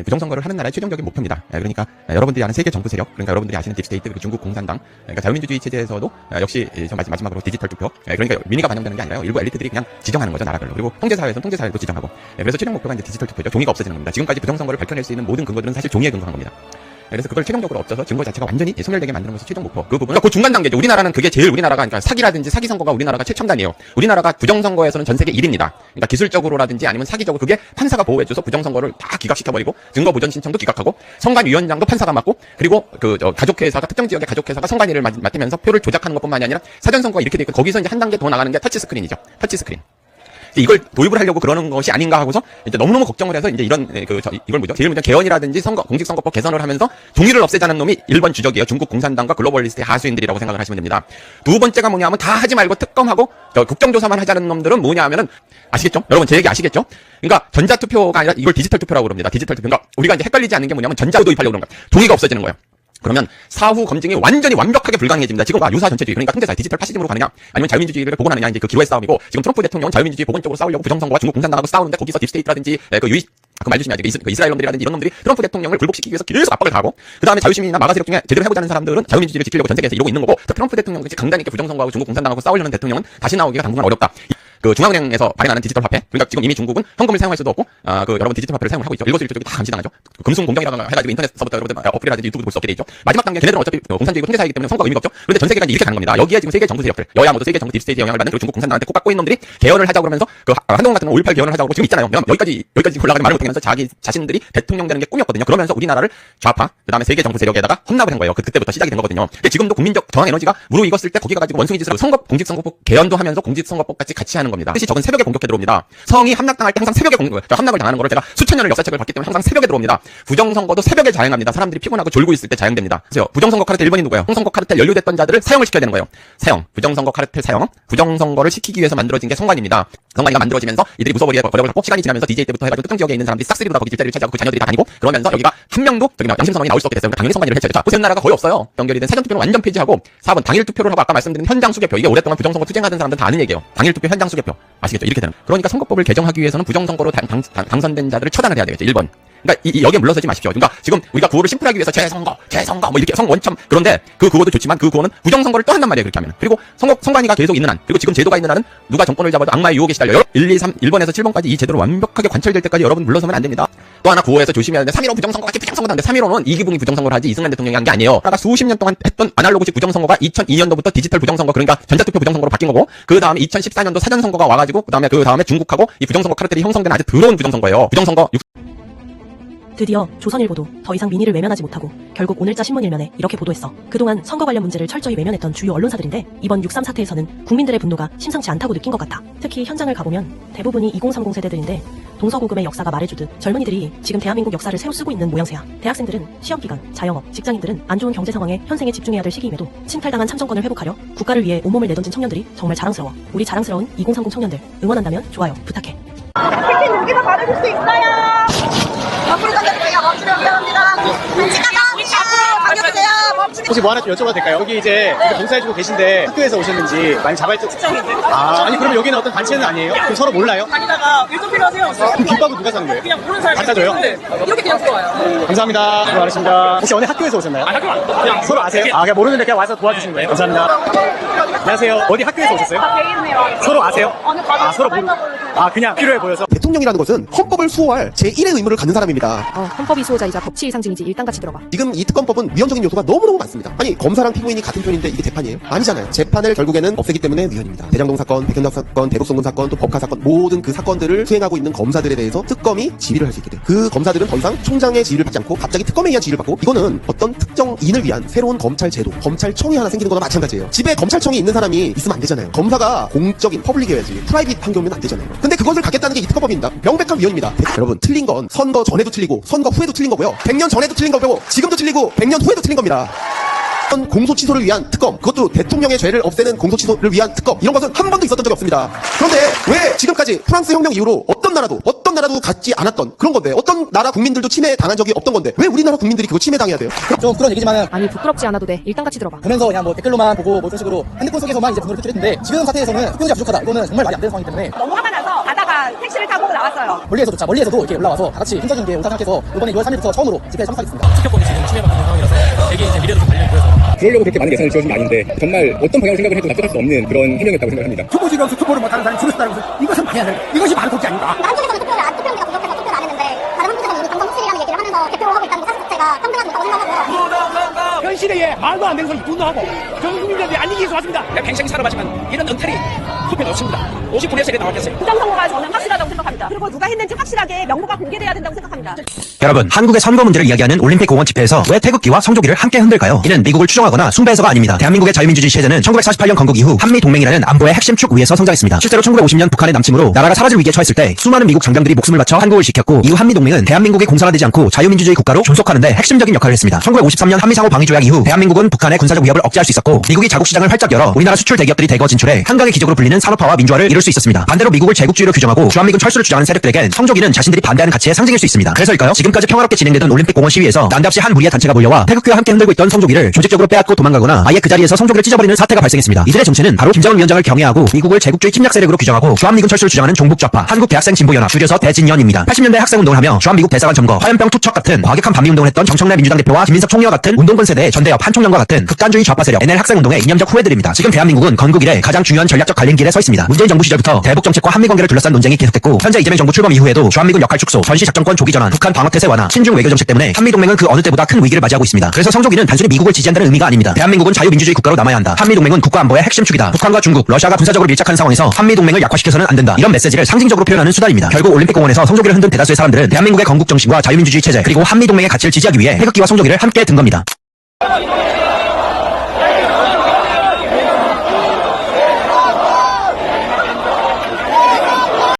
부정선거를 하는 나라의 최종적인 목표입니다. 그러니까 여러분들이 아는 세계 정부 세력, 그러니까 여러분들이 아시는 딥스테이트, 그리고 중국 공산당, 그러니까 자유민주주의 체제에서도 역시 마지막으로 디지털 투표, 그러니까 민의가 반영되는 게 아니라요. 일부 엘리트들이 그냥 지정하는 거죠, 나라별로. 그리고 통제사회에서는 통제사회도 지정하고. 그래서 최종 목표가 이제 디지털 투표죠. 종이가 없어지는 겁니다. 지금까지 부정선거를 밝혀낼 수 있는 모든 근거들은 사실 종이에 근거한 겁니다. 그래서 그걸 최종적으로 없어서 증거 자체가 완전히 소멸되게 만드는 것이 최종 목표. 그 부분, 그러니까 그 중간 단계죠. 우리나라는 그게 제일 우리나라가, 그러니까 사기라든지 사기 선거가 우리나라가 최첨단이에요. 우리나라가 부정선거에서는 전 세계 1위입니다. 그러니까 기술적으로라든지 아니면 사기적으로 그게 판사가 보호해줘서 부정선거를 다 기각시켜버리고 증거 보전 신청도 기각하고 선관위원장도 판사가 맡고 그리고 가족회사가 특정 지역의 가족회사가 선관위를 맡으면서 표를 조작하는 것뿐만이 아니라 사전선거가 이렇게 돼 있고 거기서 이제 한 단계 더 나가는 게 터치스크린이죠. 터치스크린. 이걸 도입을 하려고 그러는 것이 아닌가 하고서 이제 너무너무 걱정을 해서 이제 이런 이걸 뭐죠? 제일 먼저 개헌이라든지 공직선거법 개선을 하면서 종이를 없애자는 놈이 1번 주적이에요. 중국 공산당과 글로벌리스트의 하수인들이라고 생각을 하시면 됩니다. 두 번째가 뭐냐면 다 하지 말고 특검하고 국정조사만 하자는 놈들은 뭐냐면은 아시겠죠? 여러분 제 얘기 아시겠죠? 그러니까 전자투표가 아니라 이걸 디지털 투표라고 그럽니다. 디지털 투표. 그러니까 우리가 이제 헷갈리지 않는 게 뭐냐면 전자로 도입하려고 그런 거야. 종이가 없어지는 거예요. 그러면 사후 검증이 완전히 완벽하게 불가능해집니다. 지금 유사 전체주의, 그러니까 통제사 디지털 파시즘으로 가느냐 아니면 자유민주주의를 복원하느냐 이제 그 기로의 싸움이고, 지금 트럼프 대통령은 자유민주주의 복원 쪽으로 싸우려고 부정선거와 중국 공산당하고 싸우는데 거기서 딥스테이트라든지 그 말조심해야지 이스라엘 놈들이라든지 이런 놈들이 트럼프 대통령을 굴복시키기 위해서 계속 압박을 가하고, 그 다음에 자유시민이나 마가 세력 중에 제대로 해보자는 사람들은 자유민주주의를 지키려고 전 세계에서 이러고 있는 거고, 트럼프 대통령 같이 강단 있게 부정선거하고 중국 공산당하고 싸우려는 대통령은 다시 나오기가 당분간 어렵다. 그 중앙은행에서 발행하는 디지털 화폐, 그러니까 지금 이미 중국은 현금을 사용할 수도 없고 여러분 디지털 화폐를 사용을 하고 있죠. 일거수일투족이 다 감시당하죠. 금순 공정이라고 해가지고 인터넷서부터 여러분들 어플이라든지 유튜브도 볼 수 없게 돼 있죠. 마지막 단계 걔네들은 어차피 공산주의고 통제사이기 때문에 선거가 의미가 없죠. 그런데 전 세계가 이렇게 가는 겁니다. 여기에 지금 세계 정부 세력들, 여야 모두 세계 정부 딥스테이트 영향을 받는, 그리고 중국 공산당한테 꼭 받고 있는 놈들이 개헌을 하자고 그러면서 한동안 같은 5.18 개헌을 하자고 지금 있잖아요. 여기까지 올라가지 말을 못하면서 자신들이 대통령 되는 게 꿈이었거든요. 그러면서 우리나라를 좌파, 그 다음에 세계 정부 세력에다가 헌납을 한 거예요. 그때부터 시작이 된 거거든요. 근데 지금도 국민적 저항 에너지가 무르익었을 때 거기 가가지고 원숭이 짓을 공직선거법 개헌도 하면서 공직선거법 같이 하는 겁니다. 뜻이 적은 새벽에 공격해 들어옵니다. 성이 함락당할 때 항상 새벽에 함락을 당하는 거를 제가 수천 년을 역사책을 봤기 때문에 항상 새벽에 들어옵니다. 부정선거도 새벽에 자행합니다. 사람들이 피곤하고 졸고 있을 때 자행됩니다. 그래서 부정선거 카르텔 1번이 누구예요? 부정선거 카르텔 연루됐던 자들을 사형을 시켜야 되는 거예요. 사형. 부정선거 카르텔 사형. 부정선거를 시키기 위해서 만들어진 게 선관위입니다. 선관위가 만들어지면서 이들이 무서버리게 거력을 갖고 시간이 지나면서 DJ 때부터 해가지고 특정 지역에 있는 사람들이 싹쓸이로 다 거기 일자리를 차지하고 그 자녀들이 다 다니고, 그러면서 여기가 한 명도 양심선언이 나올 수 없게 됐어요. 그러니까 당연히 선관위를 해쳐야죠. 그 나라가 거의 없어요. 연결이 된 사전투표는 완전 폐지하고 4번 당일 투표를 하고, 아까 말씀드린 현장 수개표, 이게 오랫동안 부정선거 투쟁하던 사람들 다 아는 얘기예요. 당일 투표 현장 수개표 아시겠죠? 이렇게 되는. 그러니까 선거법을 개정하기 위해서는 부정선거로 당선된 자들을 처단을 해야 되겠죠. 1번. 그러니까 여기에 물러서지 마십시오. 그러니까 지금 우리가 구호를 심플하기 위해서 재선거 뭐 이렇게 원점, 그런데 그 구호도 좋지만 그 구호는 부정선거를 또 한단 말이에요. 그렇게 하면. 그리고 선관위가 계속 있는 한, 그리고 지금 제도가 있는 한은 누가 정권을 잡아도 악마의 유혹에 시달려요. 1, 2, 3, 1번에서 7번까지 이 제도로 완벽하게 관철될 때까지 여러분 물러서면 안 됩니다. 또 하나 구호에서 조심해야 되는데 3.15 부정선거 같이 부정선거도 하는데 3.15는 이기붕이 부정선거를 하지 이승만 대통령이 한 게 아니에요. 아까 수십 년 동안 했던 아날로그식 부정선거가 2002년도부터 디지털 부정선거, 그러니까 전자투표 부정선거로 바뀐 거고, 그 다음에 2014년도 사전선거가 와가지고 그 다음에 중국하고 이 부정선거 카르텔이 형성된 아주 더러운 부정선거예요. 부정선거. 드디어 조선일보도 더 이상 민의를 외면하지 못하고 결국 오늘자 신문 일면에 이렇게 보도했어. 그동안 선거 관련 문제를 철저히 외면했던 주요 언론사들인데 이번 6.3 사태에서는 국민들의 분노가 심상치 않다고 느낀 것 같다. 특히 현장을 가보면 대부분이 2030 세대들인데 동서고금의 역사가 말해주듯 젊은이들이 지금 대한민국 역사를 새로 쓰고 있는 모양새야. 대학생들은 시험기간, 자영업, 직장인들은 안 좋은 경제 상황에 현생에 집중해야 될 시기임에도 침탈당한 참정권을 회복하려 국가를 위해 온몸을 내던진 청년들이 정말 자랑스러워. 우리 자랑스러운 2030 청년들 응원한다면 좋아요 부탁해. 치킨 여기서 받으실 수 있어요. 옆으로 가세요. 멈추면 위험합니다. 당겨주세요. 멈추면. 혹시 뭐 하나 좀 여쭤봐도 될까요? 여기 이제 봉사해주고 계신데 학교에서 오셨는지 많이 자발적 직장인들. 아니 그러면 여기는 어떤 단체는 아니에요? 그럼 서로 몰라요? 다니다가 일도 필요하세요. 그럼 김밥은 누가 사는 거예요? 그냥 모르는 사람이 갖다 줘요? 네. 이렇게 그냥 들어와요. 감사합니다. 수고 많으십니다. 혹시 어느 학교에서 오셨나요? 학교 안 그냥 서로 아세요? 아 그냥 모르는데 그냥 와서 도와주신 거예요? 감사합니다. 안녕하세요. 어디 학교에서 오셨어요? 개인이에요. 서로 아세요? 아 서로 그냥 필요해 보여서. 대통령이라는 것은 헌법을 수호할 제1의 의무를 갖는 사람입니다. 헌법이 수호자이자 법치의 상징이지 일당같이 들어가. 지금 이 특검법은 위헌적인 요소가 너무너무 많습니다. 아니 검사랑 피고인이 같은 편인데 이게 재판이에요? 아니잖아요. 재판을 결국에는 없애기 때문에 위헌입니다. 대장동 사건, 백현장 사건, 대북송금 사건, 또 법카 사건, 모든 그 사건들을 수행하고 있는 검사들에 대해서 특검이 지휘를 할 수 있게 돼요. 그 검사들은 더 이상 총장의 지휘를 받지 않고 갑자기 특검에 의한 지휘를 받고, 이거는 어떤 특정인을 위한 새로운 검찰 제도, 검찰청이 하나 생기는 거나 마찬가지예요. 집에 검찰청이 있는 사람이 있으면 안 되잖아요. 검사가 공적인 퍼블릭이어야지 프라이빗한 경우면 안 되잖아요. 근데 그것을 갖겠다는 게 이 특검법입니다. 명백한 위헌입니다. 여러분 틀린 건 선거 전에도 틀리고 선거 후에도 틀린 거고요. 100년 전에도 틀린 거고 지금도 틀리고 100년 후에도 틀린 겁니다. 공소 취소를 위한 특검, 그것도 대통령의 죄를 없애는 공소 취소를 위한 특검, 이런 것은 한 번도 있었던 적이 없습니다. 그런데 왜 지금까지 프랑스 혁명 이후로 어떤 나라도 갖지 않았던 그런 건데, 어떤 나라 국민들도 침해 당한 적이 없던 건데 왜 우리나라 국민들이 그거 침해 당해야 돼요? 좀 그런 얘기지만은 아니 부끄럽지 않아도 돼. 일당같이 들어가. 보면서 그냥 뭐 댓글로만 보고 뭐 이런 식으로 핸드폰 속에서만 이제 분노를 표출했는데 지금 사태에서는 흡연자 부족하다. 이거는 정말 말이 안 되는 상황이기 때문에 너무 화가 나서 가다가 남성부가 택시를 타고 나왔어요. 멀리에서도 이렇게 올라와서 다 같이 힘적인 게 온다 생각해서 이번에 6월 3일부터 처음으로 집회에 참석하겠습니다. 투표권이 지금 침해받는 상황이라서 되게 이제 미래도 좀 관련있고요. 그러려고 그렇게 많은 예산을 지어진 게 아닌데 정말 어떤 방향으로 생각을 해도 납득할 수 없는 그런 해명이었다고 생각합니다. 투표지가서 투표를 못하는 사람이 줄였다는 것은 이것은 말이 안 돼. 이것이 바로 독재 아닌가? 한쪽에서는 투표용지가 부족해서 투표를 안 했는데 다른 한쪽에서는 이미 당선 확실이라는 얘기를 하면서 개표하고 있다는 것 자체가 평등하지 못하고 생각하고요. 현 시대에 말도 안 되는 소리 분노하고 전 국민들이 안리기 위해서 왔습니다. 팽팽히 살아봤지만 이런 은탈이 투표는 없습니다. 50분의 세례 나왔겠어요. 부정선거가 저는 확실하다고 생각합니다. 그리고 누가 했는지 확실하게 명부가 공개돼야 된다고 생각합니다. 여러분, 한국의 선거 문제를 이야기하는 올림픽 공원 집회에서 왜 태극기와 성조기를 함께 흔들까요? 이는 미국을 추종하거나 숭배해서가 아닙니다. 대한민국의 자유민주주의 체제는 1948년 건국 이후 한미동맹이라는 안보의 핵심 축 위에서 성장했습니다. 실제로 1950년 북한의 남침으로 나라가 사라질 위기에 처했을 때 수많은 미국 장병들이 목숨을 바쳐 한국을 지켰고 이후 한미동맹은 대한민국이 공산화되지 않고 자유민주주의 국가로 존속하는데 핵심적인 역할을 했습니다. 1953년 한미상호 방위조약 이후 대한민국은 북한의 군사적 위협을 억제할 수 있었고 미국이 자국 시장을 활짝 열어 우리나라 수출 대기업들이 대거 진출해 한강의 기적으로 불리는 산업화와 민주화를 이룰 수 있었습니다. 반대로 미국을 제국주의로 규정하고 주한미군 철수를 주장하는 세력들에겐 성조기는 자신들이 반대하는 가치의 상징일 수 있습니다. 그래서일까요? 지금까지 평화롭게 진행되던 올림픽 공원 시위에서 난데없이 한 무리의 단체가 몰려와 태극기와 함께 흔들고 있던 성조기를 조직적으로 빼앗고 도망가거나 아예 그 자리에서 성조기를 찢어버리는 사태가 발생했습니다. 이들의 정체는 바로 김정은 위원장을 경애하고 미국을 제국주의 침략 세력으로 규정하고 주한미군 철수를 주장하는 종북좌파 한국대학생진보연합 줄여서 대진연입니다. 80년대 학생운동을 하며 주한미국 대사관 점거, 화염병 투척 같은 과격한 반미운동을 했던 정청래 민주당 대표와 김민석 총리와 같은 운동권 세대의 전대협 한총련과 같은 극단주의 좌파 세력 NL 학생운동의 이념적 후예들입니다. 지금 대한민국은 건국 이래 가장 중요한 전략적 갈림길에 서 있습니다. 문재인 정부 시절부터 대북 정책과 한미 관계를 둘러싼 논쟁이 계속됐고 현재 이재명 정부 출범 이후에도 주한미군 역할 축소, 전시 작전권 조기 전환, 북한 방어 태세 완화, 친중 외교 정책 때문에 한미 동맹은 그 어느 때보다 큰 위기를 맞이하고 있습니다. 그래서 성조기는 단순히 미국을 지지한다는 의미가 아닙니다. 대한민국은 자유민주주의 국가로 남아야 한다. 한미 동맹은 국가 안보의 핵심 축이다. 북한과 중국, 러시아가 군사적으로 밀착한 상황에서 한미 동맹을 약화시켜서는 안 된다. 이런 메시지를 상징적으로 표현하는 수단입니다. 결국 올림픽 공원에서 성조기를 흔든 대다수의 사람들은 대한민국의 건국 정신과 자유민주주의 체제 그리고 한미 동맹의 가치를 지지하기 위해 태극기와 성조기를 함께 든 겁니다.